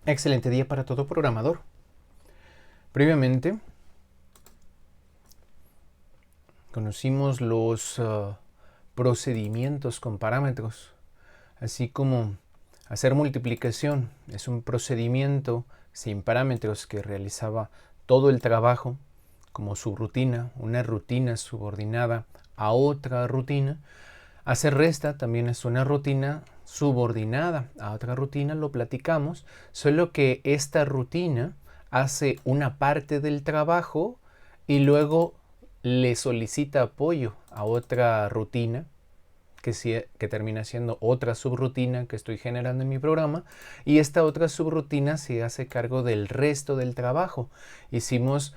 Excelente día para todo programador. Previamente conocimos los procedimientos con parámetros, así como hacer multiplicación es un procedimiento sin parámetros que realizaba todo el trabajo como subrutina, una rutina subordinada a otra rutina. Hacer resta también es una rutina subordinada a otra rutina, lo platicamos, solo que esta rutina hace una parte del trabajo y luego le solicita apoyo a otra rutina que termina siendo otra subrutina que estoy generando en mi programa, y esta otra subrutina se hace cargo del resto del trabajo. Hicimos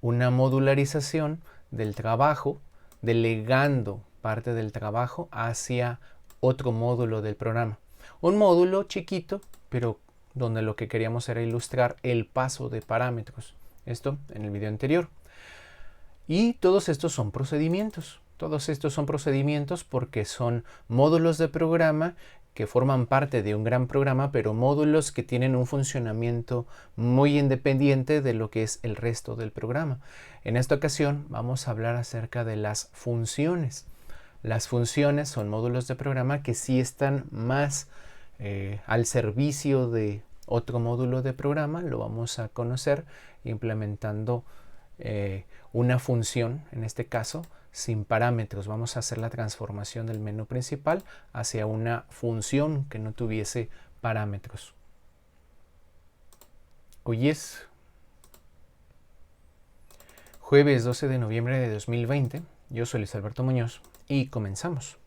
una modularización del trabajo, delegando parte del trabajo hacia otro módulo del programa. Un módulo chiquito, pero donde lo que queríamos era ilustrar el paso de parámetros. Esto en el video anterior. Y todos estos son procedimientos. Todos estos son procedimientos porque son módulos de programa que forman parte de un gran programa, pero módulos que tienen un funcionamiento muy independiente de lo que es el resto del programa. En esta ocasión vamos a hablar acerca de las funciones. Las funciones son módulos de programa que sí están más al servicio de otro módulo de programa. Lo vamos a conocer implementando una función, en este caso, sin parámetros. Vamos a hacer la transformación del menú principal hacia una función que no tuviese parámetros. Hoy es jueves 12 de noviembre de 2020. Yo soy Luis Alberto Muñoz y comenzamos.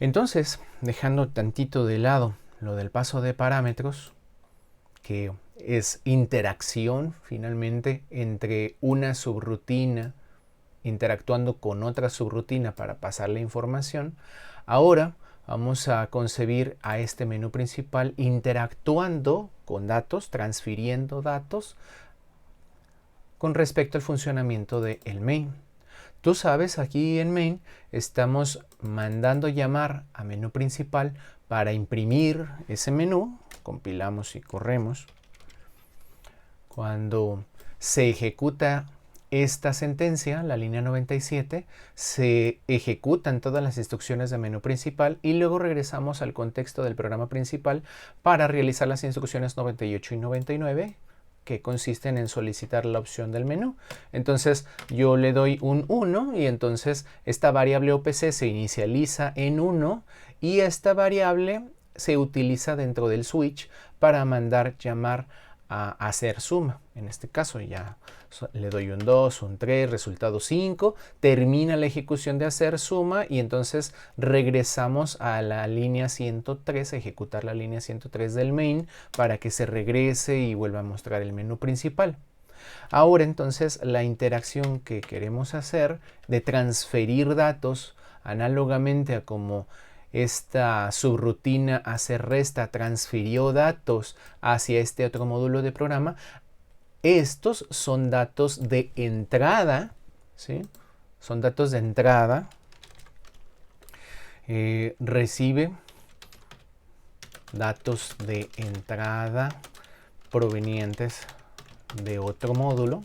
Entonces, dejando tantito de lado lo del paso de parámetros, que es interacción finalmente entre una subrutina interactuando con otra subrutina para pasar la información, ahora vamos a concebir a este menú principal interactuando con datos, transfiriendo datos con respecto al funcionamiento del main. Tú sabes, aquí en main estamos mandando llamar a menú principal para imprimir ese menú. Compilamos y corremos. Cuando se ejecuta esta sentencia, la línea 97, se ejecutan todas las instrucciones de menú principal y luego regresamos al contexto del programa principal para realizar las instrucciones 98 y 99, que consisten en solicitar la opción del menú. Entonces yo le doy un 1 y entonces esta variable OPC se inicializa en 1 y esta variable se utiliza dentro del switch para mandar llamar a hacer suma. En este caso ya le doy un 2, un 3, resultado 5, termina la ejecución de hacer suma y entonces regresamos a la línea 103, a ejecutar la línea 103 del main para que se regrese y vuelva a mostrar el menú principal. Ahora entonces la interacción que queremos hacer de transferir datos análogamente a como esta subrutina hacer resta transfirió datos hacia este otro módulo de programa. Estos son datos de entrada, ¿sí? Son datos de entrada. Recibe datos de entrada provenientes de otro módulo,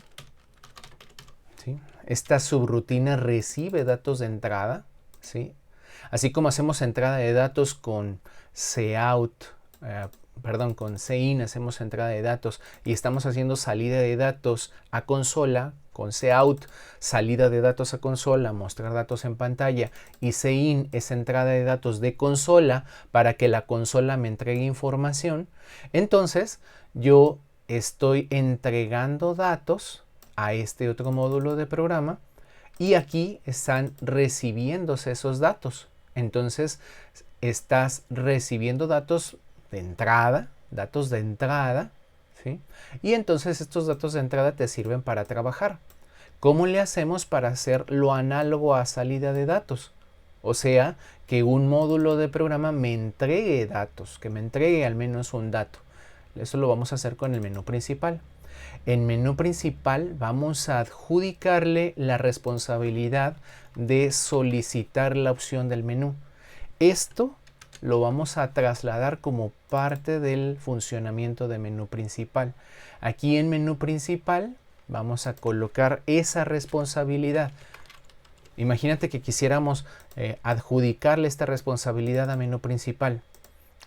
¿sí? Esta subrutina recibe datos de entrada, ¿sí? Así como hacemos entrada de datos con cout, con cin, hacemos entrada de datos y estamos haciendo salida de datos a consola, con cout, salida de datos a consola, mostrar datos en pantalla, y cin es entrada de datos de consola para que la consola me entregue información. Entonces yo estoy entregando datos a este otro módulo de programa y aquí están recibiéndose esos datos. Entonces estás recibiendo datos de entrada, ¿sí? Y entonces estos datos de entrada te sirven para trabajar. ¿Cómo le hacemos para hacer lo análogo a salida de datos? O sea, que un módulo de programa me entregue datos, que me entregue al menos un dato. Eso lo vamos a hacer con el menú principal. En menú principal vamos a adjudicarle la responsabilidad de solicitar la opción del menú. Esto lo vamos a trasladar como parte del funcionamiento de menú principal. Aquí en menú principal vamos a colocar esa responsabilidad. Imagínate que quisiéramos adjudicarle esta responsabilidad a menú principal.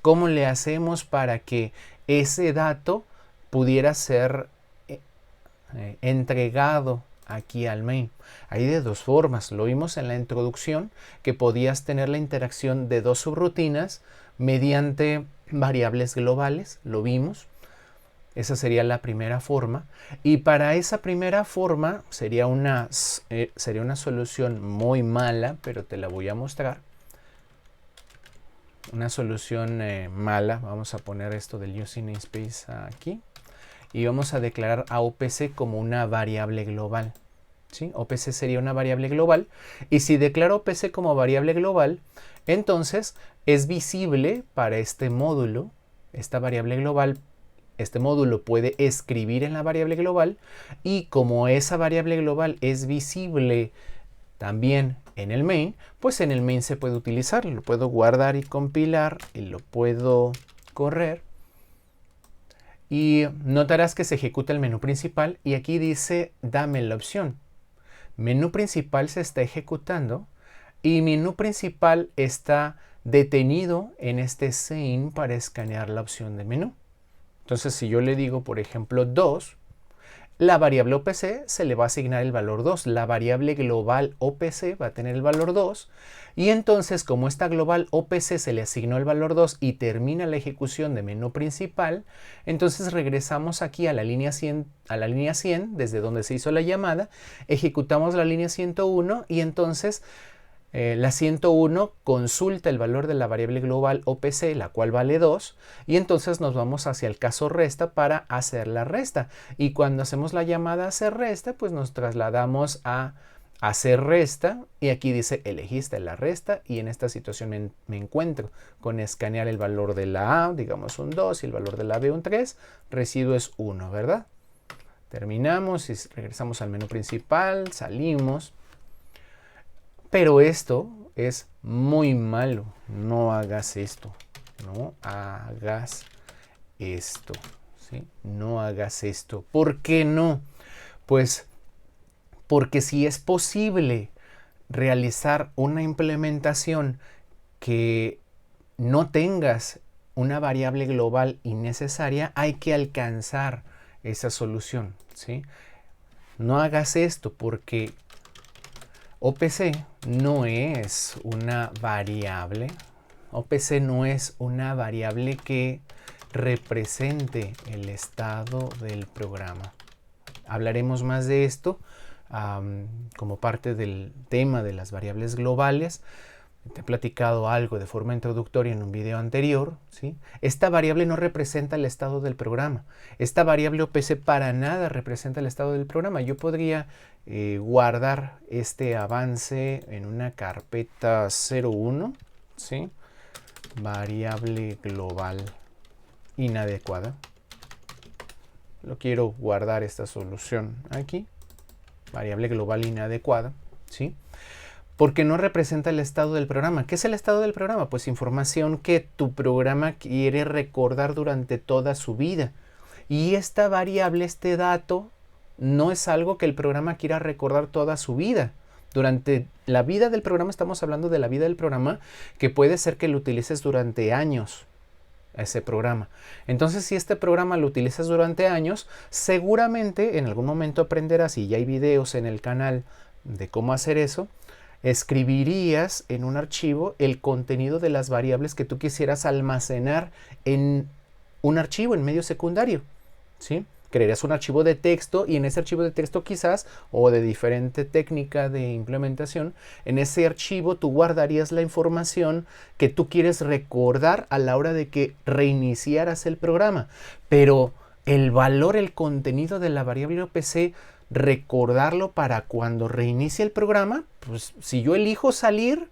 ¿Cómo le hacemos para que ese dato pudiera ser entregado aquí al main? Hay de dos formas. Lo vimos en la introducción, que podías tener la interacción de dos subrutinas mediante variables globales. Lo vimos. Esa sería la primera forma. Y para esa primera forma sería una solución muy mala, pero te la voy a mostrar. Una solución mala. Vamos a poner esto del using namespace aquí. Y vamos a declarar a OPC como una variable global. ¿Sí? OPC sería una variable global. Y si declaro OPC como variable global, entonces es visible para este módulo, esta variable global. Este módulo puede escribir en la variable global, y como esa variable global es visible también en el main, pues en el main se puede utilizar. Lo puedo guardar y compilar y lo puedo correr. Y notarás que se ejecuta el menú principal y aquí dice dame la opción. Menú principal se está ejecutando y menú principal está detenido en este scene para escanear la opción de menú. Entonces, si yo le digo, por ejemplo, 2, la variable OPC se le va a asignar el valor 2. La variable global OPC va a tener el valor 2. Y entonces, como esta global OPC se le asignó el valor 2 y termina la ejecución de menú principal, entonces regresamos aquí a la línea 100, desde donde se hizo la llamada, ejecutamos la línea 101 y entonces la 101 consulta el valor de la variable global OPC, la cual vale 2, y entonces nos vamos hacia el caso resta para hacer la resta. Y cuando hacemos la llamada a hacer resta, pues nos trasladamos a hacer resta, y aquí dice elegiste la resta, y en esta situación me encuentro con escanear el valor de la A, digamos un 2, y el valor de la B un 3, residuo es 1, ¿verdad? Terminamos y regresamos al menú principal, salimos. Pero esto es muy malo. No hagas esto. No hagas esto. ¿Sí? No hagas esto. ¿Por qué no? Pues porque si es posible realizar una implementación que no tengas una variable global innecesaria, hay que alcanzar esa solución. ¿Sí? No hagas esto porque OPC no es una variable. OPC no es una variable que represente el estado del programa. Hablaremos más de esto como parte del tema de las variables globales. Te he platicado algo de forma introductoria en un video anterior, ¿sí? Esta variable no representa el estado del programa. Esta variable OPC para nada representa el estado del programa. Yo podría guardar este avance en una carpeta 01, ¿sí? Variable global inadecuada. Lo quiero guardar esta solución aquí. Variable global inadecuada, ¿sí? Porque no representa el estado del programa. ¿Qué es el estado del programa? Pues información que tu programa quiere recordar durante toda su vida. Y esta variable, este dato, no es algo que el programa quiera recordar toda su vida. Durante la vida del programa, estamos hablando de la vida del programa, que puede ser que lo utilices durante años, ese programa. Entonces, si este programa lo utilizas durante años, seguramente en algún momento aprenderás, y ya hay videos en el canal de cómo hacer eso, escribirías en un archivo el contenido de las variables que tú quisieras almacenar en un archivo, en medio secundario, ¿sí? Crearías un archivo de texto y en ese archivo de texto quizás, o de diferente técnica de implementación, en ese archivo tú guardarías la información que tú quieres recordar a la hora de que reiniciaras el programa. Pero el valor, el contenido de la variable OPC, recordarlo para cuando reinicie el programa, pues si yo elijo salir,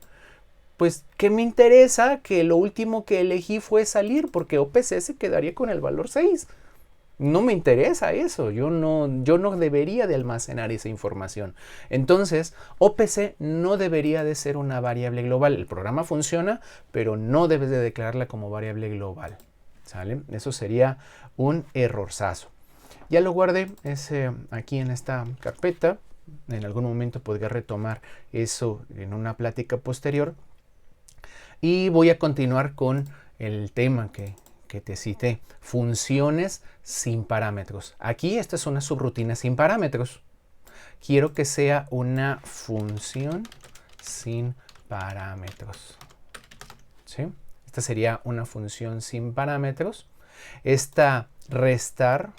pues ¿qué me interesa que lo último que elegí fue salir? Porque OPC se quedaría con el valor 6. No me interesa eso, yo no debería de almacenar esa información. Entonces, OPC no debería de ser una variable global. El programa funciona, pero no debes de declararla como variable global. ¿Sale? Eso sería un errorzazo. Ya lo guardé aquí en esta carpeta. En algún momento podría retomar eso en una plática posterior. Y voy a continuar con el tema que te cité, funciones sin parámetros. Aquí esta es una subrutina sin parámetros. Quiero que sea una función sin parámetros. ¿Sí? Esta sería una función sin parámetros. Esta restar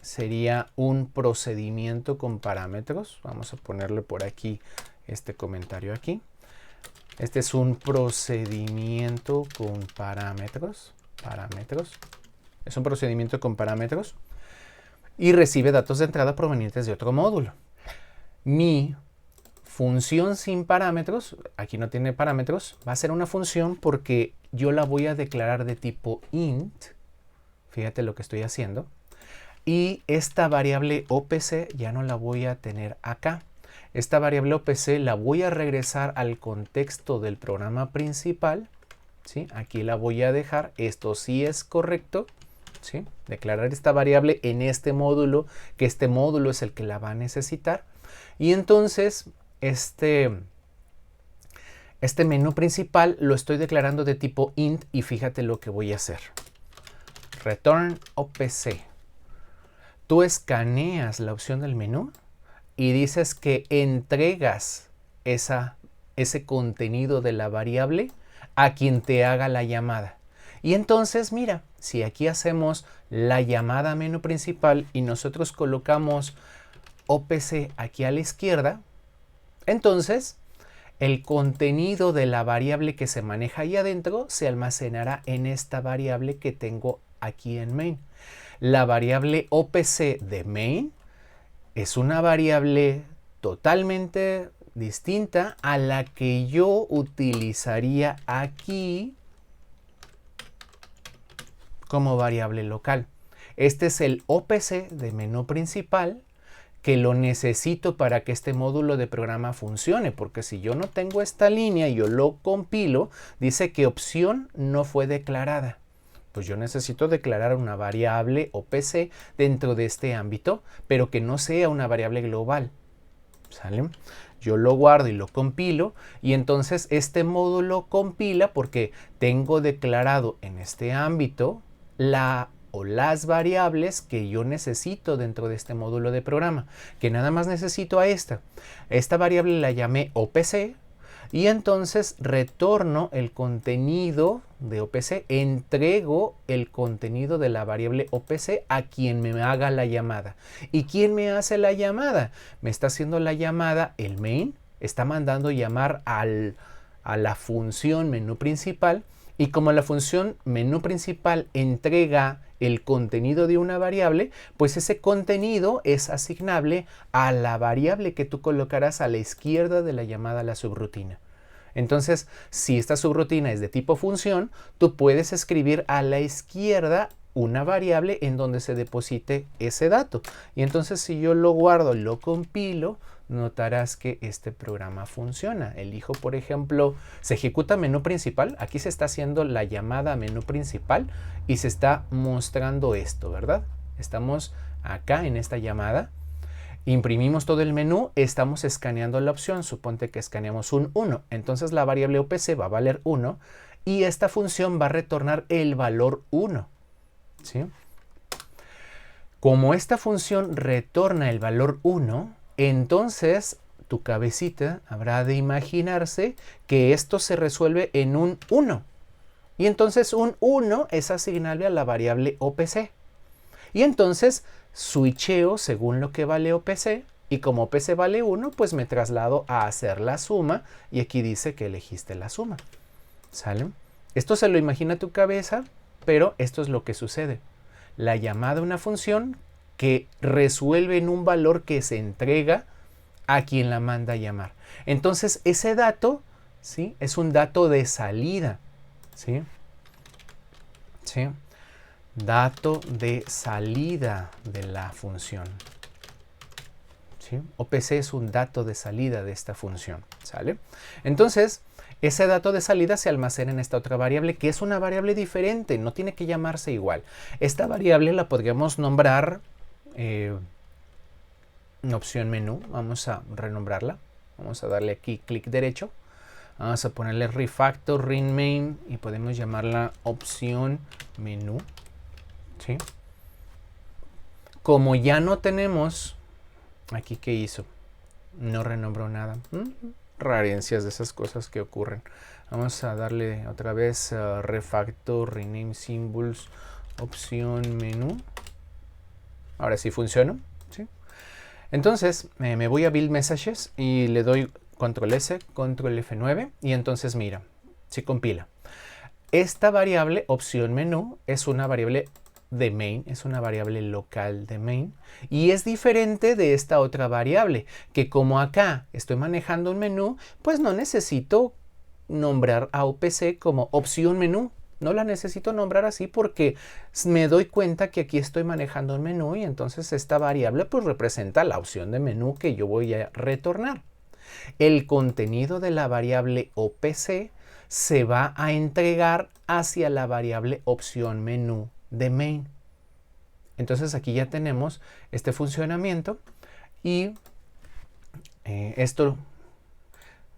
sería un procedimiento con parámetros. Vamos a ponerle por aquí este comentario aquí. Este es un procedimiento con parámetros. Es un procedimiento con parámetros y recibe datos de entrada provenientes de otro módulo. Mi función sin parámetros, aquí no tiene parámetros, va a ser una función porque yo la voy a declarar de tipo int. Fíjate lo que estoy haciendo. Y esta variable OPC ya no la voy a tener acá. Esta variable OPC la voy a regresar al contexto del programa principal. ¿Sí? Aquí la voy a dejar. Esto sí es correcto. ¿Sí? Declarar esta variable en este módulo, que este módulo es el que la va a necesitar. Y entonces este menú principal lo estoy declarando de tipo int y fíjate lo que voy a hacer. Return OPC. Tú escaneas la opción del menú y dices que entregas ese contenido de la variable a quien te haga la llamada. Y entonces, mira, si aquí hacemos la llamada a menú principal y nosotros colocamos OPC aquí a la izquierda, entonces el contenido de la variable que se maneja ahí adentro se almacenará en esta variable que tengo aquí en main. La variable OPC de main es una variable totalmente distinta a la que yo utilizaría aquí como variable local. Este es el OPC de menú principal que lo necesito para que este módulo de programa funcione, porque si yo no tengo esta línea y yo lo compilo, dice que opción no fue declarada. Pues yo necesito declarar una variable OPC dentro de este ámbito, pero que no sea una variable global. ¿Sale? Yo lo guardo y lo compilo y entonces este módulo compila porque tengo declarado en este ámbito las variables que yo necesito dentro de este módulo de programa, que nada más necesito a esta. Esta variable la llamé OPC y entonces retorno el contenido de OPC, entrego el contenido de la variable OPC a quien me haga la llamada. ¿Y quién me hace la llamada? Me está haciendo la llamada el main, está mandando llamar a la función menú principal, y como la función menú principal entrega el contenido de una variable, pues ese contenido es asignable a la variable que tú colocarás a la izquierda de la llamada a la subrutina. Entonces, si esta subrutina es de tipo función, tú puedes escribir a la izquierda una variable en donde se deposite ese dato. Y entonces, si yo lo guardo, lo compilo, notarás que este programa funciona. Elijo, por ejemplo, se ejecuta menú principal. Aquí se está haciendo la llamada a menú principal y se está mostrando esto, ¿verdad? Estamos acá en esta llamada. Imprimimos todo el menú, estamos escaneando la opción, suponte que escaneamos un 1, entonces la variable OPC va a valer 1 y esta función va a retornar el valor 1. ¿Sí? Como esta función retorna el valor 1, entonces tu cabecita habrá de imaginarse que esto se resuelve en un 1. Y entonces un 1 es asignable a la variable OPC. Y entonces switcheo según lo que vale OPC y como OPC vale 1, pues me traslado a hacer la suma y aquí dice que elegiste la suma. ¿Sale? Esto se lo imagina tu cabeza, pero esto es lo que sucede. La llamada a una función que resuelve en un valor que se entrega a quien la manda a llamar. Entonces ese dato, ¿sí?, es un dato de salida. ¿Sí? ¿Sí? dato de salida de la función. ¿Sí? OPC es un dato de salida de esta función, ¿sale? Entonces, ese dato de salida se almacena en esta otra variable, que es una variable diferente, no tiene que llamarse igual. Esta variable la podríamos nombrar opción menú. Vamos a renombrarla. Vamos a darle aquí clic derecho. Vamos a ponerle refactor main y podemos llamarla opción menú. ¿Sí? Como ya no tenemos aquí, ¿qué hizo? No renombró nada. Rarencias de esas cosas que ocurren. Vamos a darle otra vez refactor, rename symbols, opción menú. Ahora sí funciona. ¿Sí? Entonces me voy a build messages y le doy control S, control F9 y entonces mira, se compila. Esta variable opción menú es una variable de main, es una variable local de main y es diferente de esta otra variable que como acá estoy manejando un menú, pues no necesito nombrar a OPC como opción menú. No la necesito nombrar así porque me doy cuenta que aquí estoy manejando un menú y entonces esta variable pues representa la opción de menú que yo voy a retornar. El contenido de la variable OPC se va a entregar hacia la variable opción menú de main. Entonces aquí ya tenemos este funcionamiento y esto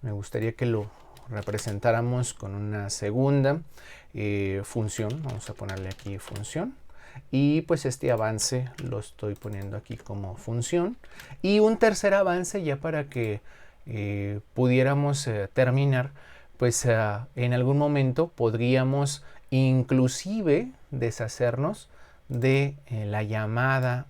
me gustaría que lo representáramos con una segunda función. Vamos a ponerle aquí función y pues este avance lo estoy poniendo aquí como función y un tercer avance ya para que pudiéramos terminar, pues en algún momento podríamos inclusive deshacernos de la llamada,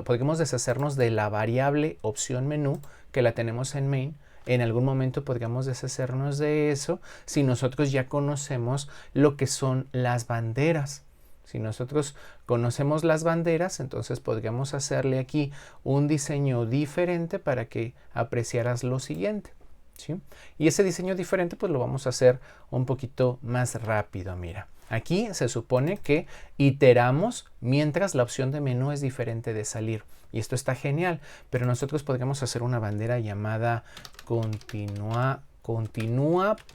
podríamos deshacernos de la variable opción menú que la tenemos en main. En algún momento podríamos deshacernos de eso si nosotros ya conocemos lo que son las banderas. Si nosotros conocemos las banderas, entonces podríamos hacerle aquí un diseño diferente para que apreciaras lo siguiente. ¿Sí? Y ese diseño diferente pues lo vamos a hacer un poquito más rápido. Mira, aquí se supone que iteramos mientras la opción de menú es diferente de salir. Y esto está genial, pero nosotros podríamos hacer una bandera llamada continúa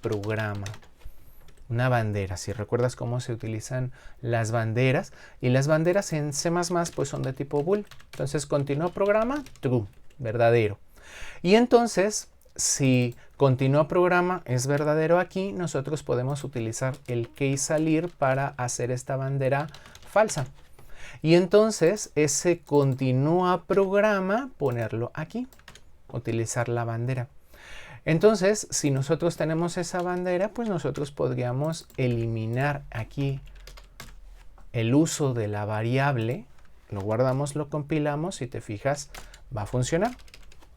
programa. Una bandera, si recuerdas cómo se utilizan las banderas, y las banderas en C++ pues son de tipo bool. Entonces continúa programa, true, verdadero. Y entonces, si continúa programa es verdadero aquí, nosotros podemos utilizar el case salir para hacer esta bandera falsa. Y entonces ese continúa programa, ponerlo aquí, utilizar la bandera. Entonces, si nosotros tenemos esa bandera, pues nosotros podríamos eliminar aquí el uso de la variable. Lo guardamos, lo compilamos, si te fijas, va a funcionar.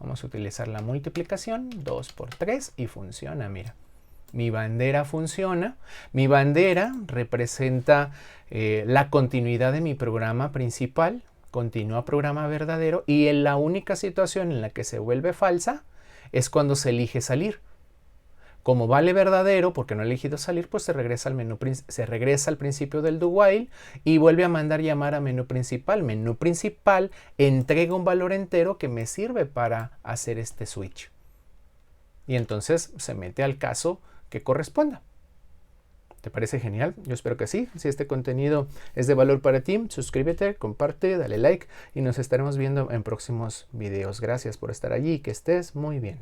Vamos a utilizar la multiplicación, 2 por 3 y funciona, mira. Mi bandera funciona. Mi bandera representa la continuidad de mi programa principal. Continúa programa verdadero y en la única situación en la que se vuelve falsa es cuando se elige salir. Como vale verdadero, porque no he elegido salir, pues se regresa al menú, se regresa al principio del do while y vuelve a mandar llamar a menú principal. Menú principal entrega un valor entero que me sirve para hacer este switch. Y entonces se mete al caso que corresponda. ¿Te parece genial? Yo espero que sí. Si este contenido es de valor para ti, suscríbete, comparte, dale like y nos estaremos viendo en próximos videos. Gracias por estar allí y que estés muy bien.